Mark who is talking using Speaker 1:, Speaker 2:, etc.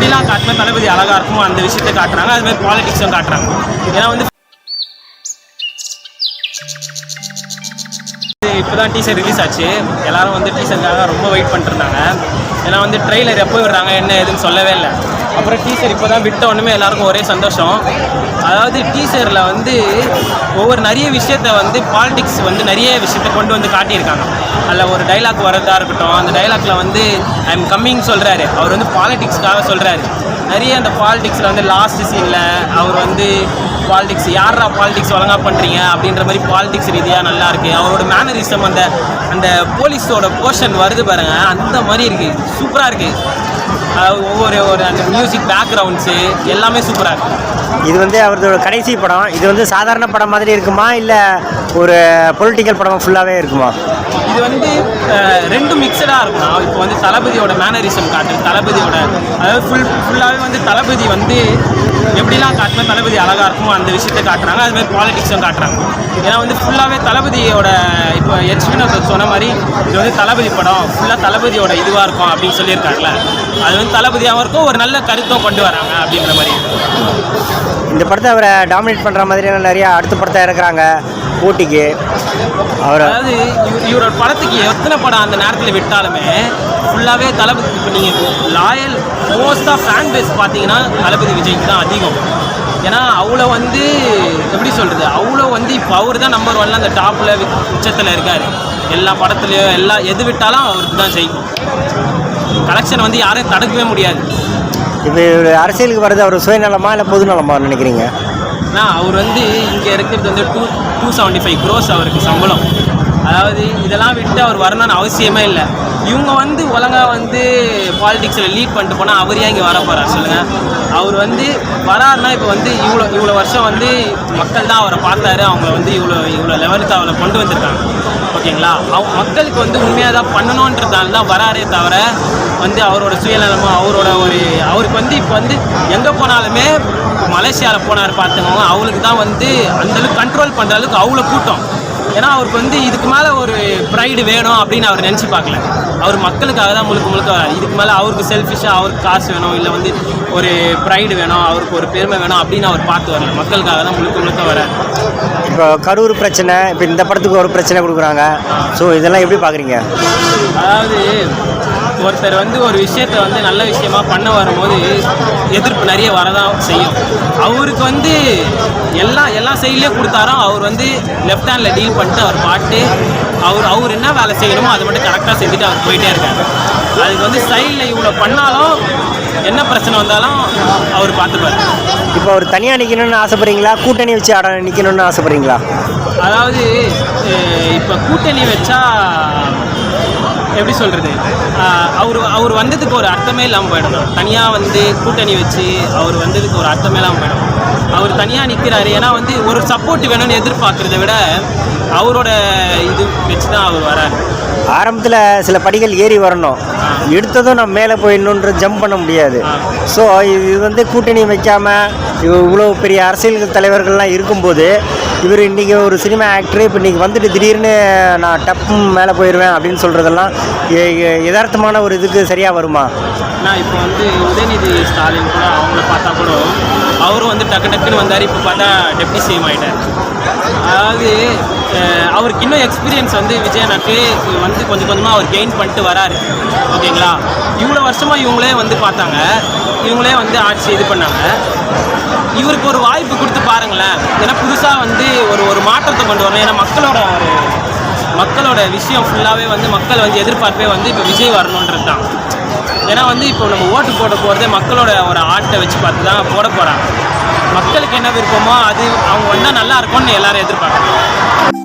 Speaker 1: எப்படிலாம் காட்டினா தளபதி அழகாக இருக்குமோ அந்த விஷயத்தை காட்டுறாங்க. அதுமாதிரி பாலிடிக்ஸும் காட்டுறாங்க. ஏன்னா வந்து இப்போ தான் டீசர் ரிலீஸ் ஆச்சு. எல்லோரும் வந்து டீசருக்காக ரொம்ப வெயிட் பண்ணிட்டுருந்தாங்க. ஏன்னா வந்து ட்ரெய்லர் எப்போ விடுறாங்க என்ன எதுன்னு சொல்லவே இல்லை. அப்புறம் டீசர் இப்போ தான் விட்ட ஒன்றுமே எல்லாருக்கும் ஒரே சந்தோஷம். அதாவது டீசரில் வந்து நிறைய விஷயத்தை வந்து பாலிடிக்ஸ் வந்து நிறைய விஷயத்தை கொண்டு வந்து காட்டியிருக்காங்க. அதில் ஒரு டைலாக் வரதா இருக்கட்டும், அந்த டைலாக்ல வந்து ஐ எம் கம்மிங் சொல்கிறாரு. அவர் வந்து பாலிடிக்ஸ்க்காக சொல்கிறாரு. நிறைய அந்த பாலிடிக்ஸில் வந்து லாஸ்ட் சீனில் அவர் வந்து பாலிடிக்ஸ் யாரா பாலிடிக்ஸ் ஒழுங்காக பண்ணுறீங்க அப்படின்ற மாதிரி பாலிடிக்ஸ் ரீதியாக நல்லாயிருக்கு. அவரோட மேனரிசம் அந்த போலீஸோட போர்ஷன் வருது பாருங்க, அந்த மாதிரி இருக்குது. சூப்பராக இருக்குது. ஒவ்வொரு அந்த மியூசிக் பேக்ரவுண்ட்ஸு எல்லாமே சூப்பராக இருக்குது.
Speaker 2: இது வந்து அவரோட கடைசி படம். இது வந்து சாதாரண படம் மாதிரி இருக்குமா இல்லை ஒரு பொலிட்டிக்கல் படம் ஃபுல்லாகவே இருக்குமா?
Speaker 1: இது வந்து ரெண்டும் மிக்சடாக இருக்கும். இப்போ வந்து தளபதியோட மேனரிசம் காட்டுறது, தளபதியோட அதாவது ஃபுல்லாகவே வந்து தளபதி வந்து எப்படிலாம் காட்டினா தளபதி அழகாக இருக்குமோ அந்த விஷயத்தை காட்டுறாங்க. அதுமாதிரி பாலிடிக்ஸும் காட்டுறாங்க. ஏன்னா வந்து ஃபுல்லாகவே தளபதியோட இப்போ வினோத் சொன்ன மாதிரி இது வந்து தளபதி படம் ஃபுல்லாக தளபதியோட இதுவாக இருக்கும் அப்படின்னு சொல்லியிருக்காருல. அது வந்து தளபதியாகவும் இருக்கும், ஒரு நல்ல கருத்தும் கொண்டு வராங்க அப்படின்ற மாதிரி.
Speaker 2: இந்த படத்தை அவரை டாமினேட் பண்ணுற மாதிரியான நிறையா அடுத்த படத்தை இருக்கிறாங்க போட்டிக்கு. அவர்
Speaker 1: அதாவது இவரோட படத்துக்கு எத்தனை படம் அந்த நேரத்தில் விட்டாலுமே ஃபுல்லாகவே தளபதி. இப்போ நீங்கள் loyal most of fan base பார்த்தீங்கன்னா தளபதி விஜய்க்கு தான் அதிகம். ஏன்னா அவ்வளோ வந்து எப்படி சொல்கிறது, அவ்வளோ வந்து இப்போ அவர் தான் நம்பர் 1 அந்த டாப்பில் உச்சத்தில் இருக்கார். எல்லா படத்துலையும் எது விட்டாலும் அவருக்கு தான் ஜெயிக்கும். கலெக்ஷன் வந்து யாரையும் தடுக்கவே முடியாது.
Speaker 2: இப்போ அரசியலுக்கு வர்றது அவர் சுயநலமா இல்லை பொதுநலமா நினைக்கிறீங்க?
Speaker 1: அவர் வந்து இங்கே இருக்கிறது வந்து 275 crores அவருக்கு சம்பளம். அதாவது இதெல்லாம் விட்டு அவர் வரணும்னு அவசியமே இல்லை. இவங்க வந்து ஒழுங்காக வந்து பாலிடிக்ஸில் லீட் பண்ணிட்டு போனால் அவர் ஏன் இங்கே வர போகிறார் சொல்லுங்கள்? அவர் வந்து வராருன்னா இப்போ வந்து இவ்வளோ வருஷம் வந்து மக்கள் தான் அவரை பார்த்தாரு. அவங்க வந்து இவ்வளோ லெவலுக்கு அவரை கொண்டு வந்திருக்காங்க. ஓகேங்களா? மக்களுக்கு வந்து உண்மையாக தான் பண்ணணுன்றதால தான் வராரே தவிர வந்து அவரோட சுயநலமும் அவருக்கு வந்து இப்போ வந்து எங்கே போனாலுமே மலேசியாவில் போனார் பார்த்துக்கோங்க, அவளுக்கு தான் வந்து அந்தளவுக்கு கண்ட்ரோல் பண்ணுற அளவுக்கு அவ்வளோ கூட்டம். ஏன்னா அவருக்கு வந்து இதுக்கு மேலே ஒரு ப்ரைடு வேணும் அப்படின்னு அவர் நினச்சி பார்க்கல. அவர் மக்களுக்காக தான் முழுக்க வராது. இதுக்கு மேலே அவருக்கு செல்ஃபிஷாக அவருக்கு காசு வேணும், இல்லை வந்து ஒரு ப்ரைடு வேணும், அவருக்கு ஒரு பெருமை வேணும் அப்படின்னு அவர் பார்த்து வரல. மக்களுக்காக தான் முழுக்க வராது.
Speaker 2: இப்போ கரூர் பிரச்சனை, இப்போ இந்த படத்துக்கு ஒரு பிரச்சனை கொடுக்குறாங்க. ஸோ இதெல்லாம் எப்படி பார்க்குறீங்க?
Speaker 1: அதாவது ஒருத்தர் வந்து ஒரு விஷயத்தை வந்து நல்ல விஷயமா பண்ண வரும்போது எதிர்ப்பு நிறைய வரதான் செய்யும். அவருக்கு வந்து எல்லா சைட்லேயும் கொடுத்தாரோ அவர் வந்து லெஃப்ட் ஹேண்டில் டீல் பண்ணிட்டு அவர் பாட்டு அவர் என்ன வேலை செய்யணுமோ அதை மட்டும் கரெக்டாக செஞ்சுட்டு அவர் போயிட்டே இருக்காரு. அதுக்கு வந்து சைடில் இவ்வளோ பண்ணாலும் என்ன பிரச்சனை வந்தாலும் அவர் பார்த்துப்பார்.
Speaker 2: இப்போ அவர் தனியாக நிற்கணும்னு ஆசைப்படுறீங்களா, கூட்டணி வச்சு நிற்கணும்னு ஆசைப்படுறீங்களா?
Speaker 1: அதாவது இப்போ கூட்டணி வச்சா எப்படி சொல்கிறது, அவர் வந்ததுக்கு ஒரு அர்த்தமே இல்லாமல் போயிடணும். தனியாக வந்து கூட்டணி வச்சு அவர் வந்ததுக்கு ஒரு அர்த்தமே இல்லாமல் போயிடும். அவர் தனியாக நிற்கிறாரு. ஏன்னா வந்து ஒரு சப்போர்ட் வேணும்னு எதிர்பார்க்குறத விட அவரோட இது வச்சு தான் அவர் வராரு.
Speaker 2: ஆரம்பத்தில் சில படிகள் ஏறி வரணும், எடுத்ததும் நம்ம மேலே போயிடணுன்ற ஜம்ப் பண்ண முடியாது. ஸோ இது வந்து கூட்டணி வைக்காமல் இவ்வளோ பெரிய அரசியல் தலைவர்கள்லாம் இருக்கும்போது இவர் இன்றைக்கி ஒரு சினிமா ஆக்டரு இப்போ இன்றைக்கி வந்துட்டு திடீர்னு நான் டப்பும் மேலே போயிடுவேன் அப்படின்னு சொல்கிறதெல்லாம் யதார்த்தமான ஒரு இதுக்கு சரியாக வருமா?
Speaker 1: நான் இப்போ வந்து உதயநிதி ஸ்டாலின் கூட அவங்கள பார்த்தா கூட அவரும் வந்து டக்குன்னு வந்தார். இப்போ பார்த்தா டெப்டி சிஎம் ஆகிட்டார். அதாவது அவருக்கு இன்னும் எக்ஸ்பீரியன்ஸ் வந்து விஜயனுக்கு வந்து கொஞ்சம் கொஞ்சமாக அவர் கெயின் பண்ணிட்டு வராரு. ஓகேங்களா? இவ்வளோ வருஷமாக இவங்களே வந்து பார்த்தாங்க, இவங்களே வந்து ஆட்சி இது பண்ணாங்க. இவருக்கு ஒரு வாய்ப்பு கொடுத்து பாருங்களேன். ஏன்னா புதுசாக வந்து ஒரு மாற்றத்தை கொண்டு வரணும். ஏன்னா மக்களோட விஷயம் ஃபுல்லாகவே வந்து மக்கள் வந்து எதிர்பார்ப்பே வந்து இப்போ விஜய் வரணுன்றது தான். ஏன்னா வந்து இப்போ நம்ம ஓட்டு போட போகிறதே மக்களோட ஒரு ஆட்டை வச்சு பார்த்து தான் போட போகிறாங்க. மக்களுக்கு என்ன விருப்பமோ அது அவங்க வந்தால் நல்லா இருக்கும்னு எல்லாரும் எதிர்பார்க்குறாங்க.